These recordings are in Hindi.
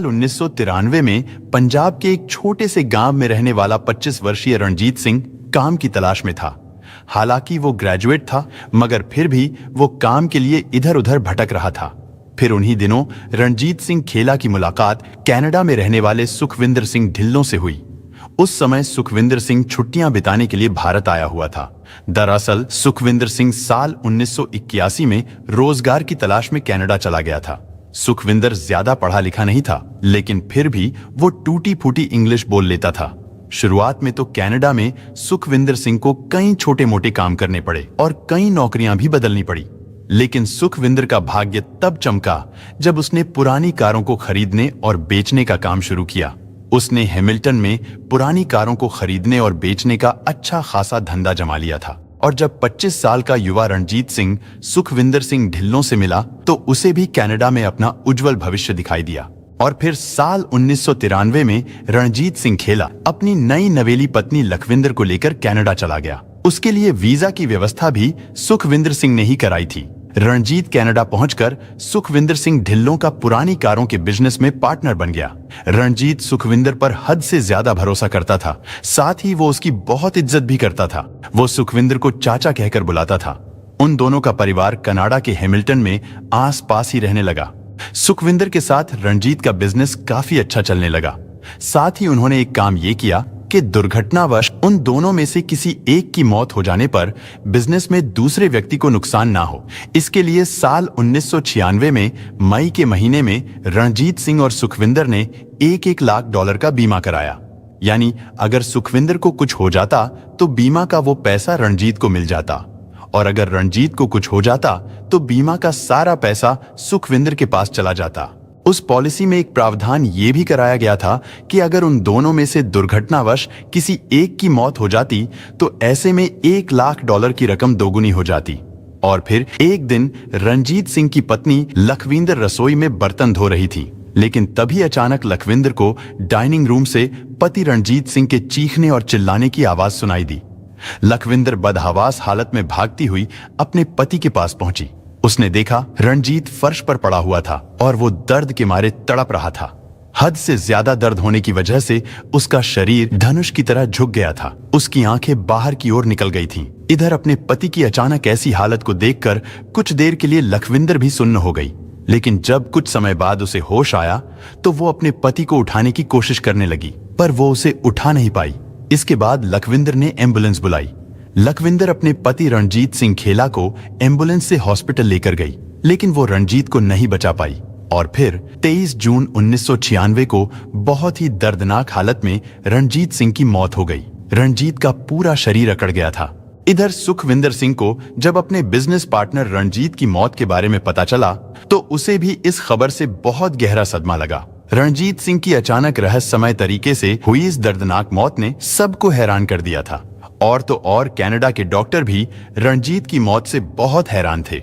साल 1993 में पंजाब के एक छोटे से गांव में रहने वाला 25 वर्षीय रणजीत सिंह काम की तलाश में था। हालांकि वो ग्रेजुएट था, मगर फिर भी वो काम के लिए इधर उधर भटक रहा था। फिर उन्हीं दिनों रणजीत सिंह खेला की मुलाकात कनाडा में रहने वाले सुखविंदर सिंह ढिल्लों से हुई। उस समय सुखविंदर सिंह छुट्टियां बिताने के लिए भारत आया हुआ था। दरअसल सुखविंदर सिंह साल 1981 में रोजगार की तलाश में कनाडा चला गया था। सुखविंदर ज्यादा पढ़ा लिखा नहीं था, लेकिन फिर भी वो टूटी फूटी इंग्लिश बोल लेता था। शुरुआत में तो कनाडा में सुखविंदर सिंह को कई छोटे मोटे काम करने पड़े और कई नौकरियां भी बदलनी पड़ी। लेकिन सुखविंदर का भाग्य तब चमका जब उसने पुरानी कारों को खरीदने और बेचने का काम शुरू किया। उसने हैमिल्टन में पुरानी कारों को खरीदने और बेचने का अच्छा खासा धंधा जमा लिया था। और जब 25 साल का युवा रणजीत सिंह सुखविंदर सिंह ढिल्लों से मिला तो उसे भी कनाडा में अपना उज्जवल भविष्य दिखाई दिया। और फिर साल 1993 में रणजीत सिंह खेला अपनी नई नवेली पत्नी लखविंदर को लेकर कनाडा चला गया। उसके लिए वीजा की व्यवस्था भी सुखविंदर सिंह ने ही कराई थी। रणजीत कनाडा पहुंचकर सुखविंदर सिंह ढिल्लों का पुरानी कारों के बिजनेस में पार्टनर बन गया। रणजीत सुखविंदर पर हद से ज्यादा भरोसा करता था, साथ ही वो उसकी बहुत इज्जत भी करता था। वो सुखविंदर को चाचा कहकर बुलाता था। उन दोनों का परिवार कनाडा के हैमिल्टन में आस पास ही रहने लगा। सुखविंदर के साथ रणजीत का बिजनेस काफी अच्छा चलने लगा। साथ ही उन्होंने एक काम ये किया कि दुर्घटनावश उन दोनों में से किसी एक की मौत हो जाने पर बिजनेस में दूसरे व्यक्ति को नुकसान ना हो, इसके लिए साल 1996 में मई के महीने में रणजीत सिंह और सुखविंदर ने $1 लाख का बीमा कराया। यानी अगर सुखविंदर को कुछ हो जाता तो बीमा का वो पैसा रणजीत को मिल जाता, और अगर रणजीत को कुछ हो जाता तो बीमा का सारा पैसा सुखविंदर के पास चला जाता। उस पॉलिसी में एक प्रावधान ये भी कराया गया था कि अगर उन दोनों में से दुर्घटनावश किसी एक की मौत हो जाती तो ऐसे में $1 लाख की रकम दोगुनी हो जाती। और फिर एक दिन रणजीत सिंह की पत्नी लखविंदर रसोई में बर्तन धो रही थी, लेकिन तभी अचानक लखविंदर को डाइनिंग रूम से पति रणजीत सिंह के चीखने और चिल्लाने की आवाज सुनाई दी। लखविंदर बदहवास हालत में भागती हुई अपने पति के पास पहुंची। उसने देखा रणजीत फर्श पर पड़ा हुआ था और वो दर्द के मारे तड़प रहा था। हद से ज्यादा दर्द होने की वजह से उसका शरीर धनुष की तरह झुक गया था। उसकी आंखें बाहर की ओर निकल गई थीं। इधर अपने पति की अचानक ऐसी हालत को देखकर कुछ देर के लिए लखविंदर भी सुन्न हो गई, लेकिन जब कुछ समय बाद उसे होश आया तो वो अपने पति को उठाने की कोशिश करने लगी, पर वो उसे उठा नहीं पाई। इसके बाद लखविंदर ने एम्बुलेंस बुलाई। लखविंदर अपने पति रणजीत सिंह खेला को एम्बुलेंस से हॉस्पिटल लेकर गई, लेकिन वो रणजीत को नहीं बचा पाई। और फिर 23 जून 1996 को बहुत ही दर्दनाक हालत में रणजीत सिंह की मौत हो गई। रणजीत का पूरा शरीर अकड़ गया था। इधर सुखविंदर सिंह को जब अपने बिजनेस पार्टनर रणजीत की मौत के बारे में पता चला तो उसे भी इस खबर से बहुत गहरा सदमा लगा। रणजीत सिंह की अचानक रहस्यमय तरीके से हुई इस दर्दनाक मौत ने सबको हैरान कर दिया था। और तो और कनाडा के डॉक्टर भी रणजीत की मौत से बहुत हैरान थे,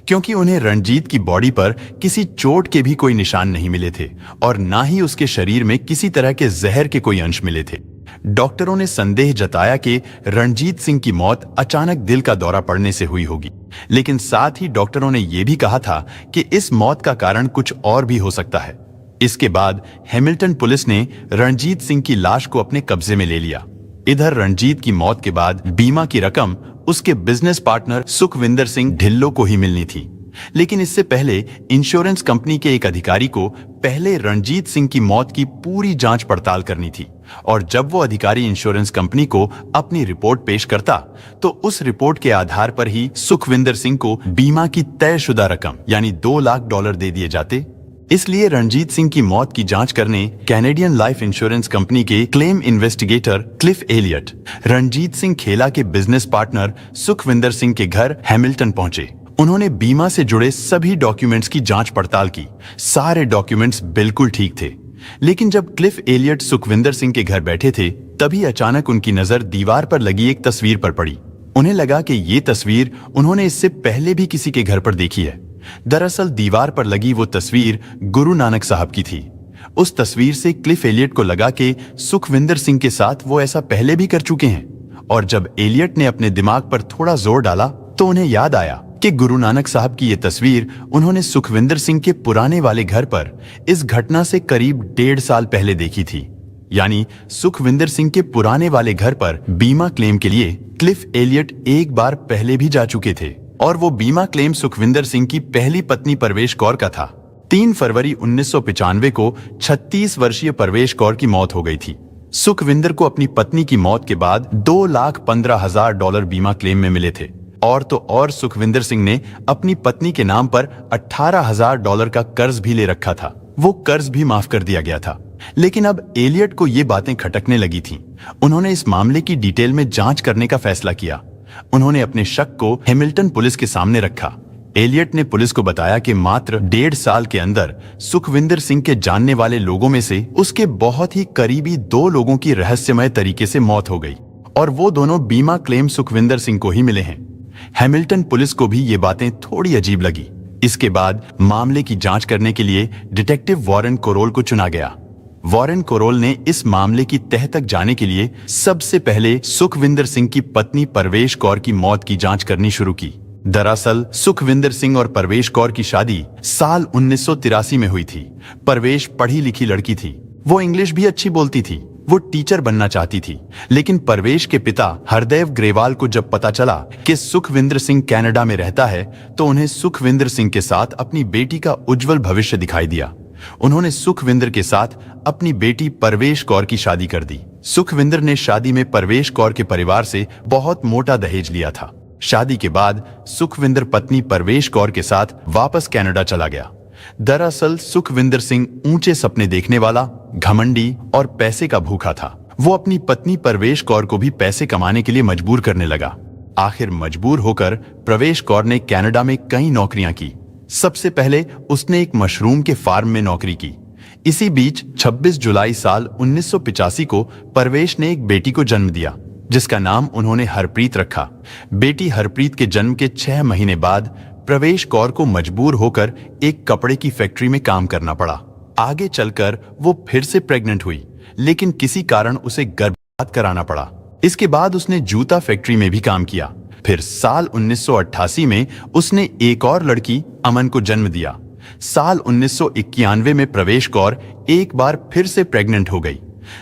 क्योंकि उन्हें रणजीत की बॉडी पर किसी चोट के भी कोई निशान नहीं मिले थे और ना ही उसके शरीर में किसी तरह के जहर के कोई अंश मिले थे। डॉक्टरों ने संदेह जताया कि रणजीत सिंह की मौत अचानक दिल का दौरा पड़ने से हुई होगी, लेकिन साथ ही डॉक्टरों ने यह भी कहा था कि इस मौत का कारण कुछ और भी हो सकता है। इसके बाद हैमिल्टन पुलिस ने रणजीत सिंह की लाश को अपने कब्जे में ले लिया। इधर रणजीत की मौत के बाद बीमा की रकम उसके बिजनेस पार्टनर सुखविंदर सिंह ढिल्लों को ही मिलनी थी, लेकिन इससे पहले इंश्योरेंस कंपनी के एक अधिकारी को पहले रणजीत सिंह की मौत की पूरी जांच पड़ताल करनी थी। और जब वो अधिकारी इंश्योरेंस कंपनी को अपनी रिपोर्ट पेश करता तो उस रिपोर्ट के आधार पर ही सुखविंदर सिंह को बीमा की तयशुदा रकम यानी $2 लाख दे दिए जाते। इसलिए रणजीत सिंह की मौत की जांच करने कैनेडियन लाइफ इंश्योरेंस कंपनी के claim investigator Cliff Elliott Ranjit Singh Khela के बिजनेस पार्टनर सुखविंदर सिंह के घर हैमिल्टन पहुंचे। उन्होंने बीमा से जुड़े सभी डॉक्यूमेंट्स की जांच पड़ताल की। सारे डॉक्यूमेंट्स बिल्कुल ठीक थे, लेकिन जब क्लिफ एलियट सुखविंदर सिंह के घर बैठे थे तभी अचानक उनकी नजर दीवार पर लगी एक तस्वीर पर पड़ी। उन्हें लगा कि ये तस्वीर उन्होंने इससे पहले भी किसी के घर पर देखी है। दरअसल दीवार पर लगी वो तस्वीर गुरु नानक साहब की थी। उस तस्वीर से क्लिफ एलियट को लगा कि सुखविंदर सिंह के साथ वो ऐसा पहले भी कर चुके हैं। और जब एलियट ने अपने दिमाग पर थोड़ा जोर डाला तो उन्हें याद आया कि गुरु नानक साहब की ये तस्वीर उन्होंने सुखविंदर सिंह के पुराने वाले घर पर इस घटना से करीब 1.5 साल पहले देखी थी। यानी सुखविंदर सिंह के पुराने वाले घर पर बीमा क्लेम के लिए क्लिफ एलियट एक बार पहले भी जा चुके थे और वो बीमा क्लेम सुखविंदर सिंह की पहली पत्नी परवेश कौर का था। 3 फरवरी 1995 को 36 वर्षीय परवेश कौर की मौत हो गई थी। सुखविंदर को अपनी पत्नी की मौत के बाद $2,15,000 बीमा क्लेम में मिले थे। और तो और सुखविंदर सिंह ने अपनी पत्नी के नाम पर $18,000 का कर्ज भी ले रखा था। वो कर्ज भी माफ कर दिया गया था। लेकिन अब एलियट को ये बातें खटकने लगी थीं। उन्होंने इस मामले की डिटेल में जांच करने का फैसला किया। उन्होंने अपने शक को हैमिल्टन पुलिस के सामने रखा। एलियट ने पुलिस को बताया कि मात्र 1.5 साल के अंदर सुखविंदर सिंह के जानने वाले लोगों में से उसके बहुत ही करीबी 2 लोगों की रहस्यमय तरीके से मौत हो गई और वो दोनों बीमा क्लेम सुखविंदर सिंह को ही मिले हैं। हैमिल्टन पुलिस को भी ये बातें थोड़ी अजीब लगी। इसके बाद मामले की जांच करने के लिए डिटेक्टिव वॉरेन कोरोल को चुना गया। वॉरेन कोरोल ने इस मामले की तह तक जाने के लिए सबसे पहले सुखविंदर सिंह की पत्नी परवेश कौर की मौत की जांच करनी शुरू की। दरअसल सुखविंदर सिंह और परवेश कौर की शादी साल 1983 में हुई थी। परवेश पढ़ी लिखी लड़की थी। वो इंग्लिश भी अच्छी बोलती थी। वो टीचर बनना चाहती थी। लेकिन परवेश के पिता हरदेव ग्रेवाल को जब पता चला कि सुखविंदर सिंह कनाडा में रहता है तो उन्हें सुखविंदर सिंह के साथ अपनी बेटी का उज्जवल भविष्य दिखाई दिया। उन्होंने सुखविंदर के साथ अपनी बेटी परवेश कौर की शादी कर दी। सुखविंदर ने शादी में परवेश कौर के परिवार से बहुत मोटा दहेज लिया था। शादी के बाद सुखविंदर पत्नी परवेश कौर के साथ वापस कनाडा चला गया। दरअसल सुखविंदर सिंह ऊंचे सपने देखने वाला, घमंडी और पैसे का भूखा था। वो अपनी पत्नी परवेश कौर को भी पैसे कमाने के लिए मजबूर करने लगा। आखिर मजबूर होकर परवेश कौर ने कनाडा में कई नौकरियां की। सबसे पहले उसने एक मशरूम के फार्म में नौकरी की। इसी बीच 26 जुलाई साल 1985 को परवेश ने एक बेटी को जन्म दिया जिसका नाम उन्होंने हरप्रीत रखा। बेटी हरप्रीत के जन्म के 6 महीने बाद परवेश कौर को मजबूर होकर एक कपड़े की फैक्ट्री में काम करना पड़ा। आगे चलकर वो फिर से प्रेग्नेंट हुई, लेकिन किसी कारण उसे गर्भपात कराना पड़ा। इसके बाद उसने जूता फैक्ट्री में भी काम किया। फिर साल 1988 में उसने एक और लड़की अमन को जन्म दिया। साल 1991 में परवेश कौर एक बार फिर से प्रेग्नेंट हो गई,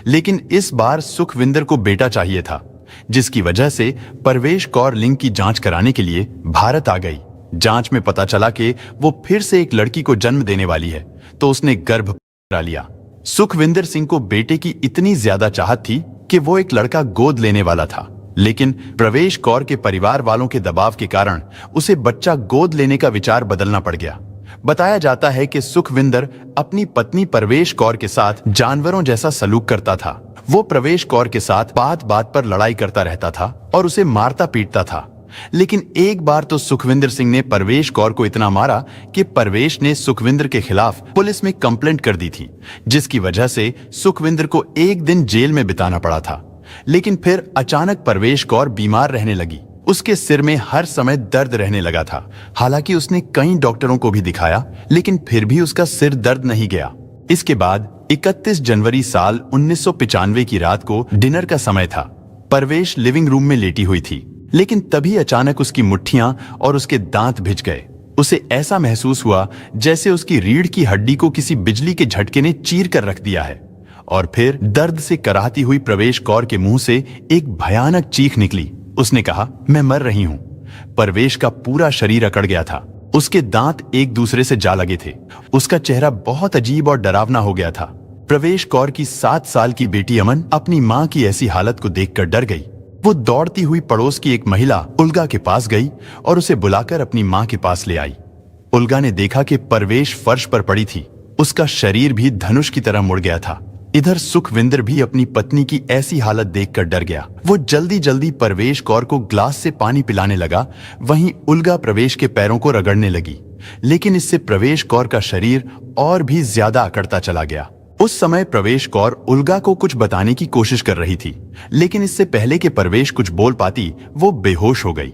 लेकिन इस बार सुखविंदर को बेटा चाहिए था, जिसकी वजह से परवेश कौर लिंग की जांच कराने के लिए भारत आ गई। जांच में पता चला कि वो फिर से एक लड़की को जन्म देने वाली है, तो उसने गर्भ करा लिया। सुखविंदर सिंह को बेटे की इतनी ज्यादा चाहत थी कि वो एक लड़का गोद लेने वाला था, लेकिन परवेश कौर के परिवार वालों के दबाव के कारण उसे बच्चा गोद लेने का विचार बदलना पड़ गया। बताया जाता है कि सुखविंदर अपनी पत्नी परवेश कौर के साथ जानवरों जैसा सलूक करता था। वो परवेश कौर के साथ बात बात पर लड़ाई करता रहता था और उसे मारता पीटता था। लेकिन एक बार तो सुखविंदर सिंह ने परवेश कौर को इतना मारा कि परवेश ने सुखविंदर के खिलाफ पुलिस में कंप्लेंट कर दी थी, जिसकी वजह से सुखविंदर को एक दिन जेल में बिताना पड़ा था। लेकिन फिर अचानक परवेश कौर बीमार रहने लगी। उसके सिर में हर समय दर्द रहने लगा था। हालांकि उसने कई डॉक्टरों को भी दिखाया, लेकिन फिर भी उसका सिर दर्द नहीं गया। इसके बाद 31 जनवरी साल 1995 की रात को डिनर का समय था। परवेश लिविंग रूम में लेटी हुई थी, लेकिन तभी अचानक उसकी मुट्ठियां और उसके दांत भिज गए। उसे ऐसा महसूस हुआ जैसे उसकी रीढ़ की हड्डी को किसी बिजली के झटके ने चीर कर रख दिया है। और फिर दर्द से कराहती हुई परवेश कौर के मुंह से एक भयानक चीख निकली। उसने कहा, मैं मर रही हूं। परवेश का पूरा शरीर अकड़ गया था। उसके दांत एक दूसरे से जा लगे थे। उसका चेहरा बहुत अजीब और डरावना हो गया था। परवेश कौर की 7 साल की बेटी अमन अपनी मां की ऐसी हालत को देखकर डर गई। वो दौड़ती हुई पड़ोस की एक महिला उल्गा के पास गई और उसे बुलाकर अपनी मां के पास ले आई। उल्गा ने देखा कि परवेश फर्श पर पड़ी थी। उसका शरीर भी धनुष की तरह मुड़ गया था। इधर सुखविंदर भी अपनी पत्नी की ऐसी हालत देखकर डर गया। वो जल्दी जल्दी परवेश कौर को ग्लास से पानी पिलाने लगा। वहीं उल्गा परवेश के पैरों को रगड़ने लगी, लेकिन इससे परवेश कौर का शरीर और भी ज्यादा अकड़ता चला गया। उस समय परवेश कौर उल्गा को कुछ बताने की कोशिश कर रही थी, लेकिन इससे पहले कि परवेश कुछ बोल पाती, वो बेहोश हो गई।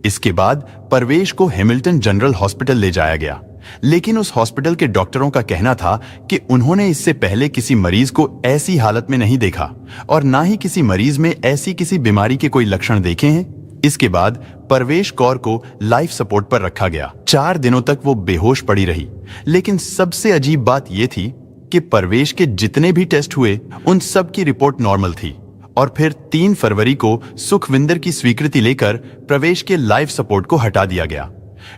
इसके बाद परवेश को हैमिल्टन जनरल हॉस्पिटल ले जाया गया, लेकिन उस हॉस्पिटल के डॉक्टरों का कहना था कि उन्होंने इससे पहले किसी मरीज को ऐसी हालत में नहीं देखा और ना ही किसी मरीज में ऐसी किसी बीमारी के कोई लक्षण देखे हैं। इसके बाद परवेश कौर को लाइफ सपोर्ट पर रखा गया। 4 दिनों तक वो बेहोश पड़ी रही। लेकिन सबसे अजीब बात यह थी कि परवेश के जितने भी टेस्ट हुए उन सब की रिपोर्ट नॉर्मल थी। और फिर 3 फरवरी को सुखविंदर की स्वीकृति लेकर परवेश के लाइफ सपोर्ट को हटा दिया गया।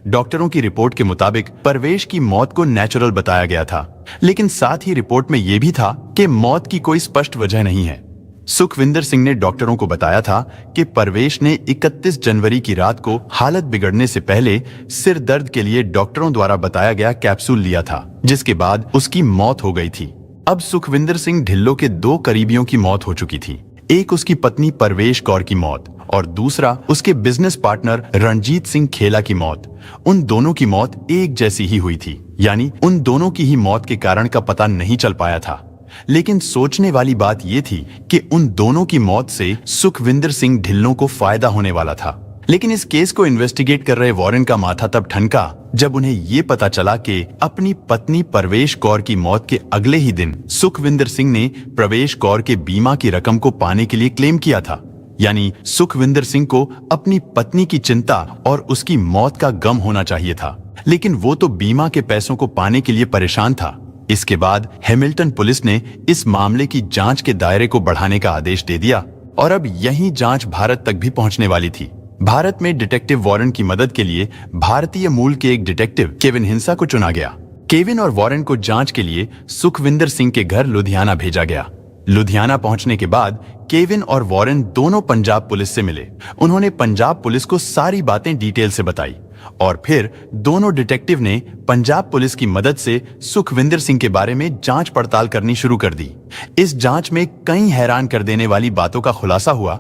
डॉक्टरों की रिपोर्ट के मुताबिक परवेश की मौत को नेचुरल बताया गया था, लेकिन साथ ही रिपोर्ट में यह भी था कि मौत की कोई स्पष्ट वजह नहीं है। सुखविंदर सिंह ने डॉक्टरों को बताया था कि परवेश ने 31 जनवरी की रात को हालत बिगड़ने से पहले सिर दर्द के लिए डॉक्टरों द्वारा बताया गया कैप्सूल लिया था, जिसके बाद उसकी मौत हो गई थी। अब सुखविंदर सिंह ढिल्लों के 2 करीबियों की मौत हो चुकी थी। एक उसकी पत्नी परवेश कौर की मौत और दूसरा उसके बिजनेस पार्टनर रणजीत सिंह खेला की मौत। उन दोनों की मौत एक जैसी ही हुई थी, यानी उन दोनों की ही मौत के कारण का पता नहीं चल पाया था। लेकिन सोचने वाली बात यह थी कि उन दोनों की मौत से सुखविंदर सिंह ढिल्लों को फायदा होने वाला था। लेकिन इस केस को इन्वेस्टिगेट कर रहे वारन का माथा तब ठनका जब उन्हें यह पता चला कि अपनी पत्नी परवेश कौर की मौत के अगले ही दिन सुखविंदर सिंह ने परवेश कौर के बीमा की रकम को पाने के लिए क्लेम किया था। यानी सुखविंदर सिंह को अपनी पत्नी की चिंता और उसकी मौत का गम होना चाहिए था, लेकिन वो तो बीमा के पैसों को पाने के लिए परेशान था। इसके बाद हैमिल्टन पुलिस ने इस मामले की जांच के दायरे को बढ़ाने का आदेश दे दिया और अब यही जांच भारत तक भी पहुंचने वाली थी। भारत में डिटेक्टिव वारन की मदद के लिए भारतीय मूल के एक डिटेक्टिव केविन हिंसा को चुना गया। केविन और वारन को जांच के लिए सुखविंदर सिंह के घर लुधियाना भेजा गया। लुधियाना पहुंचने के बाद केविन और वारन दोनों पंजाब पुलिस से मिले। उन्होंने पंजाब पुलिस को सारी बातें डिटेल से बताई और फिर दोनों डिटेक्टिव ने पंजाब पुलिस की मदद से सुखविंदर सिंह के बारे में जांच पड़ताल करनी शुरू कर दी। इस जांच में कई हैरान कर देने वाली बातों का खुलासा हुआ।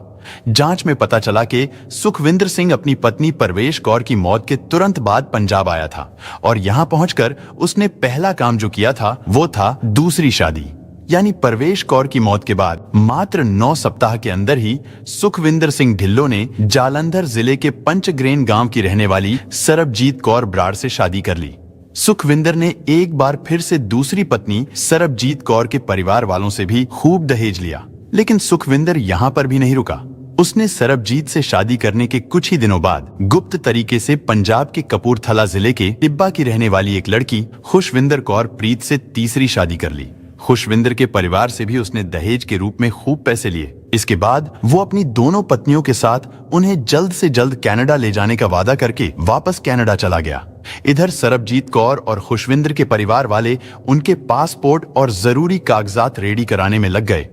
जांच में पता चला कि सुखविंदर सिंह अपनी पत्नी परवेश कौर की मौत के तुरंत बाद पंजाब आया था और यहां पहुंचकर उसने पहला काम जो किया था वो था दूसरी शादी। यानी परवेश कौर की मौत के बाद मात्र 9 सप्ताह के अंदर ही सुखविंदर सिंह ढिल्लों ने जालंधर जिले के पंचग्रेन गांव की रहने वाली सरबजीत कौर बराड़ से शादी कर ली। सुखविंदर ने एक बार फिर से दूसरी पत्नी सरबजीत कौर के परिवार वालों से भी खूब दहेज लिया। लेकिन सुखविंदर यहां पर भी नहीं रुका। उसने सरबजीत से शादी करने के कुछ ही दिनों बाद गुप्त तरीके से पंजाब के कपूरथला जिले के टिब्बा की रहने वाली एक लड़की खुशविंदर कौर प्रीत से तीसरी शादी कर ली। खुशविंदर के परिवार से भी उसने दहेज के रूप में खूब पैसे लिए। इसके बाद वो अपनी दोनों पत्नियों के साथ उन्हें जल्द से जल्द कनाडा ले जाने का वादा करके वापस कनाडा चला गया। इधर सरबजीत कौर और खुशविंदर के परिवार वाले उनके पासपोर्ट और जरूरी कागजात रेडी कराने में लग गए।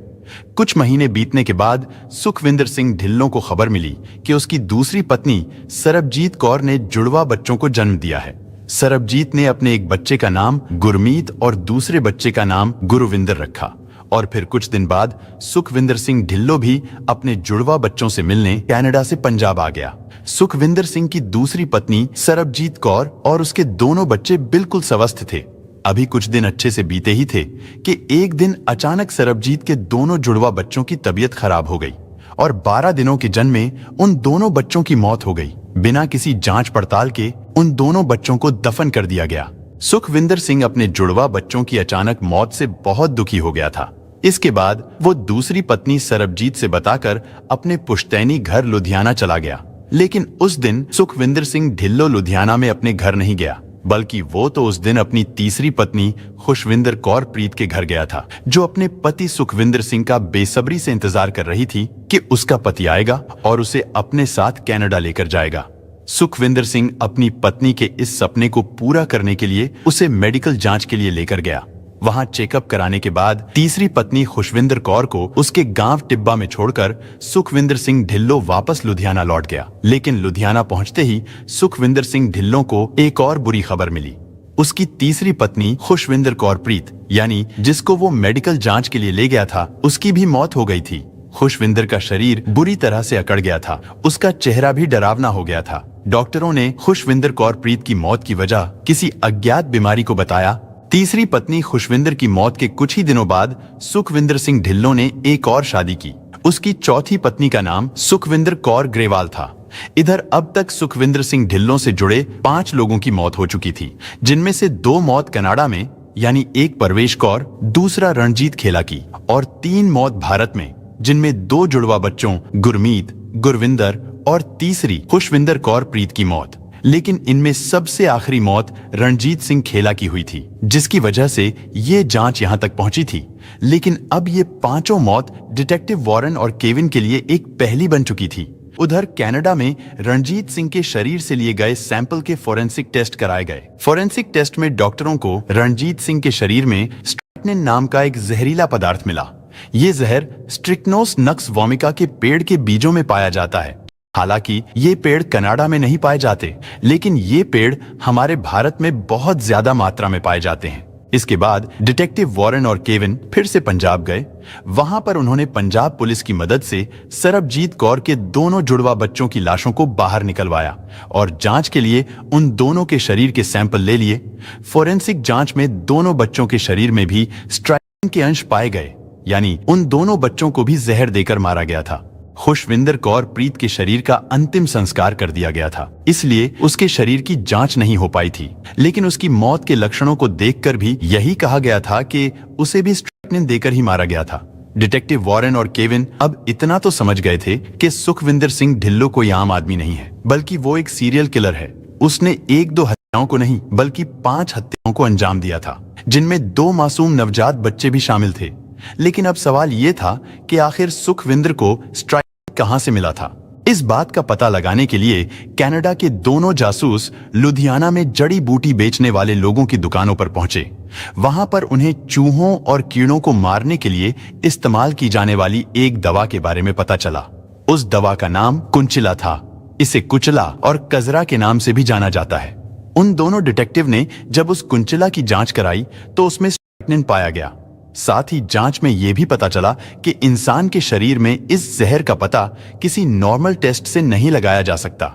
कुछ महीने बीतने के बाद सुखविंदर सिंह ढिल्लों को खबर मिली कि उसकी दूसरी पत्नी सरबजीत कौर ने जुड़वा बच्चों को जन्म दिया है। सरबजीत ने अपने एक बच्चे का नाम गुरमीत और दूसरे बच्चे का नाम गुरुविंदर रखा और फिर कुछ दिन बाद सुखविंदर सिंह ढिल्लों भी अपने जुड़वा बच्चों से मिलने कनाडा से पंजाब आ गया। सुखविंदर सिंह की दूसरी पत्नी सरबजीत कौर और उसके दोनों बच्चे बिल्कुल स्वस्थ थे। अभी कुछ दिन अच्छे से बीते ही थे कि एक दिन अचानक सरबजीत के दोनों जुड़वा बच्चों की तबीयत खराब हो गई और 12 दिनों के जन्म में उन दोनों बच्चों की मौत हो गई। बिना किसी जांच पड़ताल के उन दोनों बच्चों को दफन कर दिया गया। सुखविंदर सिंह अपने जुड़वा बच्चों की अचानक मौत से बहुत दुखी हो गया था। इसके बाद वो दूसरी पत्नी सरबजीत से बताकर अपने पुश्तैनी घर लुधियाना चला गया। लेकिन उस दिन सुखविंदर सिंह ढिल्लों लुधियाना में अपने घर नहीं गया, बल्कि वो तो उस दिन अपनी तीसरी पत्नी खुशविंदर कौर प्रीत के घर गया था, जो अपने पति सुखविंदर सिंह का बेसब्री से इंतजार कर रही थी कि उसका पति आएगा और उसे अपने साथ कनाडा लेकर जाएगा। सुखविंदर सिंह अपनी पत्नी के इस सपने को पूरा करने के लिए उसे मेडिकल जांच के लिए लेकर गया। वहां चेकअप कराने के बाद तीसरी पत्नी खुशविंदर कौर को उसके गांव टिब्बा में छोड़कर सुखविंदर सिंह ढिल्लों वापस लुधियाना लौट गया। लेकिन लुधियाना पहुंचते ही सुखविंदर सिंह ढिल्लों को एक और बुरी खबर मिली। उसकी तीसरी पत्नी खुशविंदर कौर प्रीत, यानी जिसको वो मेडिकल जांच के लिए ले गया था, उसकी भी मौत हो गई थी। खुशविंदर का शरीर बुरी तरह से अकड़ गया था। उसका चेहरा भी डरावना हो गया था। डॉक्टरों ने खुशविंदर कौर प्रीत की मौत की वजह किसी अज्ञात बीमारी को बताया। तीसरी पत्नी खुशविंदर की मौत के कुछ ही दिनों बाद सुखविंदर सिंह ढिल्लों ने एक और शादी की। उसकी चौथी पत्नी का नाम सुखविंदर कौर ग्रेवाल था। इधर अब तक सुखविंदर सिंह ढिल्लों से जुड़े 5 लोगों की मौत हो चुकी थी, जिनमें से 2 मौत कनाडा में, यानी एक परवेश कौर, दूसरा रणजीत खेला की, और 3 मौत भारत में, जिनमें 2 जुड़वा बच्चों गुरमीत, गुरविंदर और तीसरी खुशविंदर कौर प्रीत की मौत। लेकिन इनमें सबसे आखिरी मौत रणजीत सिंह खेला की हुई थी, जिसकी वजह से ये जांच यहां तक पहुंची थी। लेकिन अब ये पांचों मौत डिटेक्टिव वॉरेन और केविन के लिए एक पहली बन चुकी थी। उधर कनाडा में रणजीत सिंह के शरीर से लिए गए सैंपल के फोरेंसिक टेस्ट कराए गए। फोरेंसिक टेस्ट में डॉक्टरों को रणजीत सिंह के शरीर में स्ट्राइक्निन नाम का एक जहरीला पदार्थ मिला। ये जहर स्ट्रिक्नोस नक्स वोमिका के पेड़ के बीजों में पाया जाता है। हालांकि ये पेड़ कनाडा में नहीं पाए जाते, लेकिन ये पेड़ हमारे भारत में बहुत ज्यादा मात्रा में पाए जाते हैं। इसके बाद डिटेक्टिव वॉरेन और केविन फिर से पंजाब गए। वहां पर उन्होंने पंजाब पुलिस की मदद से सरबजीत कौर के दोनों जुड़वा बच्चों की लाशों को बाहर निकलवाया और जांच के लिए उन दोनों के शरीर के सैंपल ले लिए। फोरेंसिक जांच में दोनों बच्चों के शरीर में भी स्ट्राइक्निन के अंश पाए गए, यानी उन दोनों बच्चों को भी जहर देकर मारा गया था। खुशविंदर कौर प्रीत के शरीर का अंतिम संस्कार कर दिया गया था, इसलिए उसके शरीर की जांच नहीं हो पाई थी। लेकिन उसकी मौत के लक्षणों को देखकर भी यही कहा गया था कि उसे भी स्ट्राइक्निन देकर ही मारा गया था। डिटेक्टिव वॉरेन और केविन अब इतना तो समझ गए थे कि सुखविंदर सिंह ढिल्लो कोई आम आदमी नहीं है, बल्कि वो एक सीरियल किलर है। उसने 1-2 हत्याओं को नहीं, बल्कि 5 हत्याओं को अंजाम दिया था, जिनमें 2 मासूम नवजात बच्चे भी शामिल थे। लेकिन अब सवाल ये था कि आखिर सुखविंदर को स्ट्राइक्निन कहां से मिला था। इस बात का पता लगाने के लिए कनाडा के दोनों जासूस लुधियाना में जड़ी बूटी बेचने वाले लोगों की दुकानों पर पहुंचे। वहां पर उन्हें चूहों और कीड़ों को मारने के लिए इस्तेमाल की जाने वाली एक दवा के बारे में पता चला। उस दवा का नाम कुंचिला था। इसे कुचला और कजरा के नाम से भी जाना जाता है। उन दोनों डिटेक्टिव ने जब उस कुंचिला की जांच कराई तो उसमें स्ट्राइक्निन पाया गया। साथ ही जांच में यह भी पता चला कि इंसान के शरीर में इस जहर का पता किसी नॉर्मल टेस्ट से नहीं लगाया जा सकता।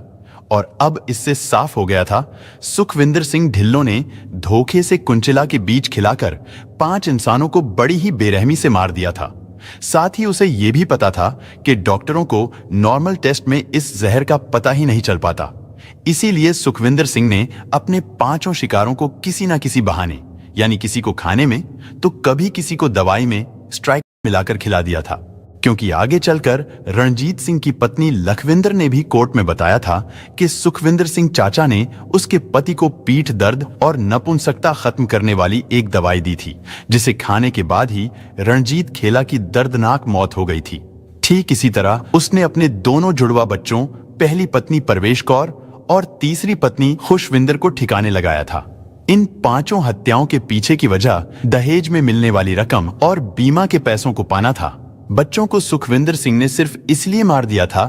और अब इससे साफ हो गया था, सुखविंदर सिंह ढिल्लों ने धोखे से कुंचिला के बीज खिलाकर 5 इंसानों को बड़ी ही बेरहमी से मार दिया था। साथ ही उसे यह भी पता था कि डॉक्टरों को नॉर्मल टेस्ट में इस जहर का पता ही नहीं चल पाता। इसीलिए सुखविंदर सिंह ने अपने 5 शिकारों को किसी न किसी बहाने, यानी किसी को खाने में तो कभी किसी को दवाई में स्ट्राइक मिलाकर खिला दिया था। क्योंकि आगे चलकर रणजीत सिंह की पत्नी लखविंदर ने भी कोर्ट में बताया था कि सुखविंदर सिंह चाचा ने उसके पति को पीठ दर्द और नपुंसकता खत्म करने वाली एक दवाई दी थी, जिसे खाने के बाद ही रणजीत खेला की दर्दनाक मौत हो गई थी। ठीक इसी तरह उसने अपने दोनों जुड़वा बच्चों, पहली पत्नी परवेश कौर और तीसरी पत्नी खुशविंदर को ठिकाने लगाया था। इन 5 हत्याओं के पीछे की वजह दहेज में मिलने वाली रकम और बीमा के पैसों को पाना था। बच्चों को सुखविंदर सिंह ने सिर्फ इसलिए मार दिया था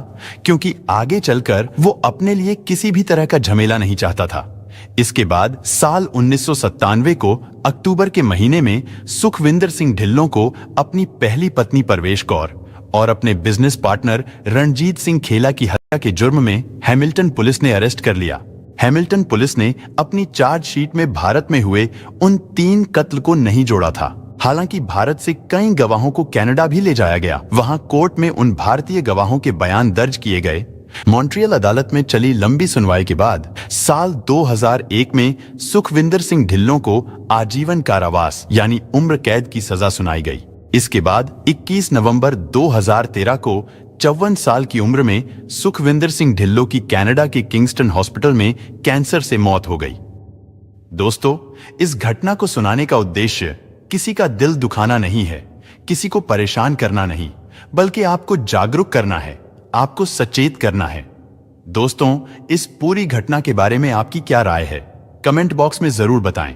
क्योंकि आगे चलकर वो अपने लिए किसी भी तरह का झमेला नहीं चाहता था। इसके बाद साल 1997 को अक्टूबर के महीने में सुखविंदर सिंह ढिल्लों को अपनी पहली पत्नी परवेश कौर और अपने बिजनेस पार्टनर रणजीत सिंह खेला की हत्या के जुर्म में हैमिल्टन पुलिस ने अरेस्ट कर लिया। हैमिल्टन पुलिस ने अपनी चार्जशीट में भारत में हुए उन 3 कत्ल को नहीं जोड़ा था। हालांकि भारत से कई गवाहों को कनाडा भी ले जाया गया। वहां कोर्ट में उन भारतीय गवाहों के बयान दर्ज किए गए। मॉन्ट्रियल अदालत में चली लंबी सुनवाई के बाद साल 2001 में सुखविंदर सिंह ढिल्लों को आजीवन कारावास यानी उम्र कैद की सजा सुनाई गई। इसके बाद 21 नवंबर 2013 को 54 साल की उम्र में सुखविंदर सिंह ढिल्लों की कनाडा के किंगस्टन हॉस्पिटल में कैंसर से मौत हो गई। दोस्तों, इस घटना को सुनाने का उद्देश्य किसी का दिल दुखाना नहीं है, किसी को परेशान करना नहीं, बल्कि आपको जागरूक करना है, आपको सचेत करना है। दोस्तों, इस पूरी घटना के बारे में आपकी क्या राय है, कमेंट बॉक्स में जरूर बताएं।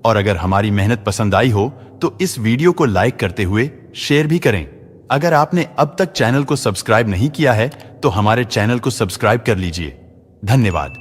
और अगर हमारी मेहनत पसंद आई हो तो इस वीडियो को लाइक करते हुए शेयर भी करें। अगर आपने अब तक चैनल को सब्सक्राइब नहीं किया है तो हमारे चैनल को सब्सक्राइब कर लीजिए। धन्यवाद।